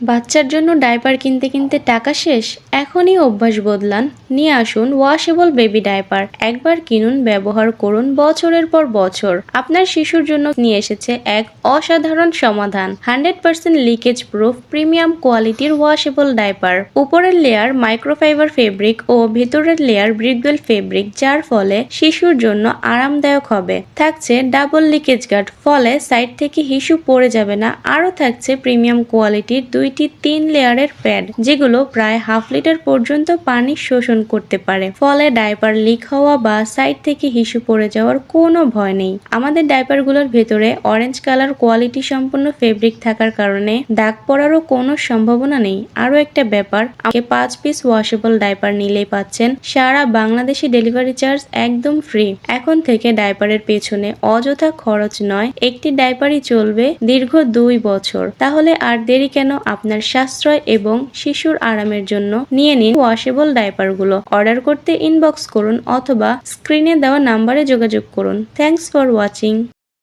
বাচ্চার জন্য ডায়পার কিনতে কিনতে টাকা শেষ? এখনই অভ্যাস বদলান। নিয়ে আসুন ওয়াশেবল বেবি ডায়পার। একবার কিনুন, ব্যবহার করুন বছরের পর বছর। আপনার শিশুর জন্য নিয়ে এসেছে এক অসাধারণ সমাধান। 100% লিকেজ প্রুফ প্রিমিয়াম কোয়ালিটির ওয়াশেবল ডায়পার। উপরের লেয়ার মাইক্রোফাইবার ফেব্রিক ও ভেতরের লেয়ার ব্রিথওয়েল ফেব্রিক, যার ফলে শিশুর জন্য আরামদায়ক হবে। থাকছে ডাবল লিকেজ গার্ড, ফলে সাইড থেকে হিসু পড়ে যাবে না। আরও থাকছে প্রিমিয়াম কোয়ালিটির 3 লেয়ারের প্যাড, যেগুলো প্রায় হাফ লিটার পর্যন্ত পানি শোষণ করতে পারে। ফলে ডায়পার লিক হওয়া বা সাইড থেকে হিসু পড়ে যাওয়ার কোনো ভয় নেই। আমাদের ডায়পারগুলোর ভেতরে অরেঞ্জ কালার কোয়ালিটি সম্পন্ন ফেব্রিক থাকার কারণে দাগ পড়ারও কোনো সম্ভাবনা নেই। আরও একটা ব্যাপার, 5 পিস ওয়াশেবল ডায়পার নিলেই পাচ্ছেন সারা বাংলাদেশে ডেলিভারি চার্জ একদম ফ্রি। এখন থেকে ডায়পারের পেছনে অযথা খরচ নয়, একটি ডায়পারই চলবে দীর্ঘ 2 বছর। তাহলে আর দেরি কেন? আপনার সাশ্রয় এবং শিশুর আরামের জন্য নিয়ে নিন ওয়াশেবল ডায়পারগুলো। অর্ডার করতে ইনবক্স করুন অথবা স্ক্রিনে দেওয়া নাম্বারে যোগাযোগ করুন। Thanks for watching.